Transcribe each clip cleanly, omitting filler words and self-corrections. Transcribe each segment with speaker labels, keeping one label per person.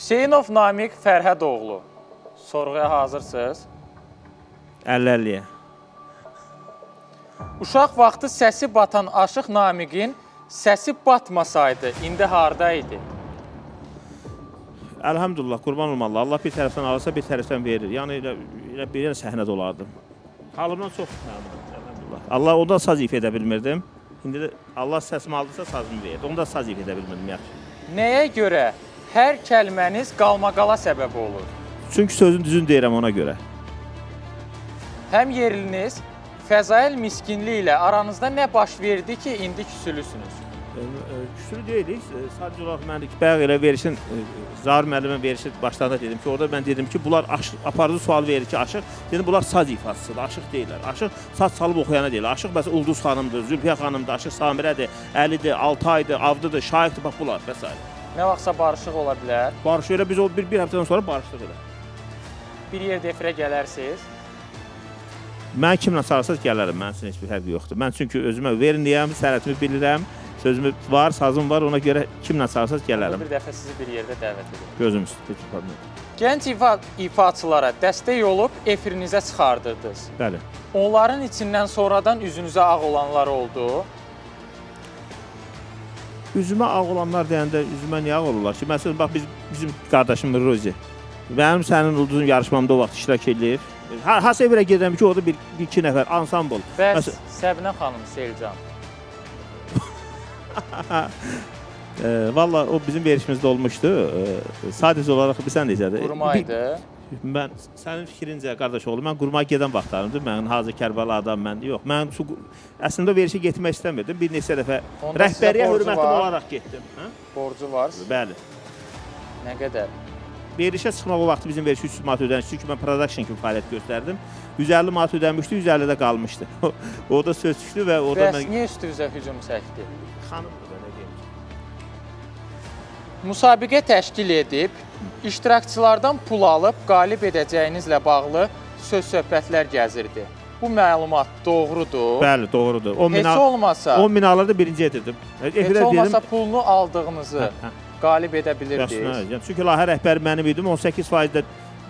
Speaker 1: Hüseynov Namiq Fərhədoğlu. Sorğuya hazırsınız.
Speaker 2: 50-50-yə.
Speaker 1: Uşaq vaxtı səsi batan Aşıq Namiqin səsi batmasaydı, indi hardaydı?
Speaker 2: Əlhamdülillah, qurban olma Allah. Allah bir tərəfdən alırsa, bir tərəfdən verir. Yəni, elə bir səhnədə olardım. Halımdan çox məmnunum, əlhamdülillah. Allah onda saz ifa edə bilmirdim. İndi də Allah səsimi aldısa sazımı verirdi. Onda saz ifa edə bilmirdim, yaxşı.
Speaker 1: Nəyə görə hər kəlməniz qalmaqala səbəb olur?
Speaker 2: Çünki sözün düzün deyirəm ona görə.
Speaker 1: Həm yerliniz Fəzail miskinliyi ilə aranızda nə baş verdi ki, indi küsülüsünüz?
Speaker 2: Küsülü deyilik. Sadəcə olaraq mən bayaq elə verişin, Zahir müəllimə verişin başlarında dedim ki, orada mən dedim ki, bunlar aparıcı sual verir ki, Aşıq. Dedim, bunlar saz ifasıdır, Aşıq deyirlər. Aşıq saz çalıb oxuyana deyirlər. Aşıq məsələn Ulduz xanımdır, Zülfiyə xanımdır, Aşıq Samirədir, Əlidir, Altaydır, Avdıdır, Şaiqdir, bax bunlar və s.
Speaker 1: Nə vaxtsa barışıq ola bilər?
Speaker 2: Barışıq elə biz o bir həftədən sonra barışdıq elə.
Speaker 1: Bir yerdə efirə gələrsiniz?
Speaker 2: Mən kimlə çağırsaz gələrəm, mənim üçün heç bir fərqi yoxdur. Mən çünki özümə veriliyəm, sənətimi bilirəm, sözümü var, sazım var, ona görə kimlə çağırsaz gələrəm.
Speaker 1: Bir dəfə sizi bir yerdə dəvət edir.
Speaker 2: Gözüm üstü.
Speaker 1: Gənc ifaçılara dəstək olub efirinizə çıxardırdınız.
Speaker 2: Bəli.
Speaker 1: Onların içindən sonradan üzünüzə ağ olanlar oldu.
Speaker 2: Üzümə ağ olanlar deyəndə üzümə niyə ağ olurlar ki? Məsələn, bax bizim qardaşım Rozi. Mənim sənin ulduzun yarışmamda o vaxt iştirak edir. Hasa evə gedirəm ki, orada bir-iki nəfər ansambl.
Speaker 1: Bəs Səbinə xanım, Selcan.
Speaker 2: Valla o bizim verişimizdə olmuşdu. Sadəcə olaraq bilsən necədir?
Speaker 1: Qurmaydı.
Speaker 2: Mən sənin fikrincə qardaş oğlu, mən qurmaya gedən vaxtlarımdır. Mən Hazır Kərbəla'dan mən yox. Mən əslində o verişə getmək istəmirdim. Bir neçə dəfə rəhbərliyə hörmətim olaraq getdim.
Speaker 1: Borcu var.
Speaker 2: Bəli.
Speaker 1: Nə qədər?
Speaker 2: Verişə çıxmaq o vaxt bizim veriş 300 manat ödənmişdi. Çünki mən production kimi fəaliyyət göstərdim. 150 manat ödənmişdi, 150 də qalmışdı. O da söz düşdü və orada
Speaker 1: mən... Bəs niyə üstünüzə hücum çəkdi?
Speaker 2: Xanımdır belə deyək.
Speaker 1: Müsabiqə təşkil edib, iştirakçılardan pul alıb qalib edəcəyinizlə bağlı söz-söhbətlər gəzirdi. Bu məlumat doğrudur.
Speaker 2: Bəli, doğrudur.
Speaker 1: Heç olmasa...
Speaker 2: 10 min alırdı, birinci edirdim.
Speaker 1: Heç olmasa pulunu aldığınızı qalib edə bilirdiniz.
Speaker 2: Çünki layihə rəhbəri mənim idim, 18% də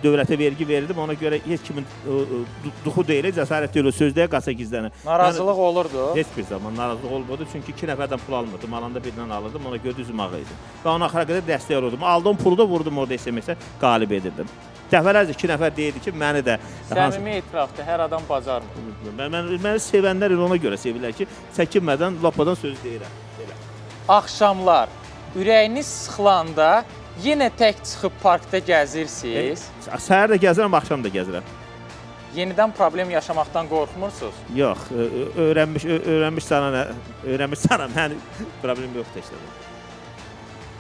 Speaker 2: dövlətə vergi verirdim, ona görə heç kimin duxu deyil, cəsarət deyil, o sözləyə qaça gizlənir.
Speaker 1: Narazılıq olurdu?
Speaker 2: Heç bir zaman narazılıq olmadı, çünki 2 nəfərdən pul almırdım, alanda birindən alırdım, ona görə düzüm ağı idi. Və ona axıra qədər dəstək olurdum. Aldığım pulu da vurdum orada SMS-ə, qalib edirdim. Dəfələrcə 2 nəfər deyirdi ki, məni də...
Speaker 1: Səmimi etirafdır, hər adam bacarmır.
Speaker 2: Məni sevənlər ona görə sevirlər ki, çəkinmədən, lapadan söz deyirəm.
Speaker 1: Axşamlar ürəyiniz sıxılanda yenə tək çıxıb parkda gəzirsiniz.
Speaker 2: Səhər də gəzirəm, axşam da gəzirəm.
Speaker 1: Yenidən problem yaşamaqdan qorxmursunuz?
Speaker 2: Yox, öyrənmiş sana mən problem yoxdur işte.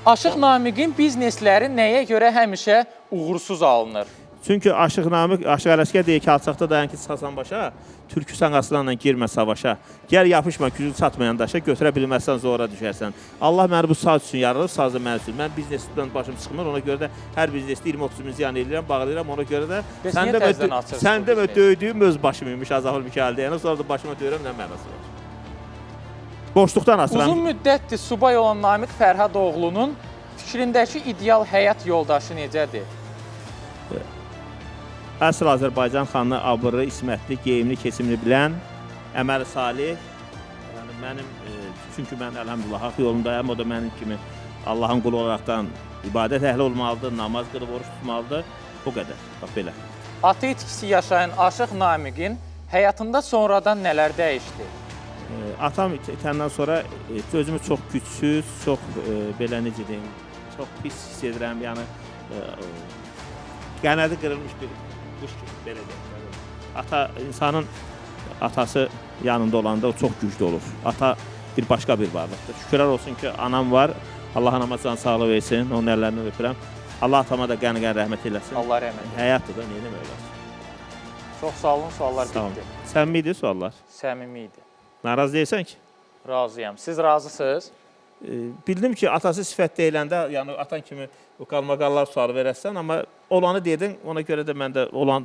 Speaker 1: Aşıq Namiqin biznesləri nəyə görə həmişə uğursuz alınır?
Speaker 2: Çünki Aşıq Namiq, Aşıq Ələskər deyir ki, alçaqda dayan ki, çıxasan başa, türkü sən aslanla girmə savaşa, gəl yapışma, gücün çatmayan daşa, götürə bilməzsən, zora düşərsən. Allah məni bu saz üçün yaradıb, sazı mən üçün. Mən biznesdən başım çıxmır, ona görə də hər biznesdə 20-30 min ziyan edirəm, bağlayıram, ona görə də sən demə döydüyüm öz başım imiş, Azafır Mikail deyənə, sonra da başıma döyürəm, nə mənası var. Boşluqdan asıram.
Speaker 1: Uzun müddətdir subay olan Namiq Fərhədoğlunun fikrindəki ideal həyat yoldaşı necədir?
Speaker 2: Əsl Azərbaycan xanı, abırlı, ismətli, geyimli, keçimli bilən, əməli salih. Yəni mənim, çünki mən əlhamdülillah haqq yolundayım, o da mənim kimi Allahın qulu olaraqdan ibadət əhli olmalıdır, namaz qılıb, oruç tutmalıdır. Bu qədər, bax belə.
Speaker 1: Atı itkisi yaşayan Aşıq Namiqin həyatında sonradan nələr dəyişdi?
Speaker 2: Atam itəndən sonra özümü çox gücsüz, çox belə necə deyim, çox pis hiss edirəm. Yəni qənədi qırılmış bir quş kimi belə deyim. Ata, insanın atası yanında olanda o çox güclü olur. Ata bir başqa bir varlıqdır. Şükürlər olsun ki, anam var. Allah anama can sağlığı versin, onun əllərindən öpürəm. Allah atama da qəni-qəni rəhmət eləsin.
Speaker 1: Allah rəhmət eləsin.
Speaker 2: Həyatdır da, neyə demək olar?
Speaker 1: Çox sağ olun, suallar bitdi.
Speaker 2: Səmimi idi suallar?
Speaker 1: Səmimi idi.
Speaker 2: Narazı deyilsən ki?
Speaker 1: Razıyam. Siz razısınız?
Speaker 2: Bildim ki, atası sifət deyiləndə, yəni atan kimi qalmaqallar sualı verəsən, amma olanı dedin, ona görə də mən də olan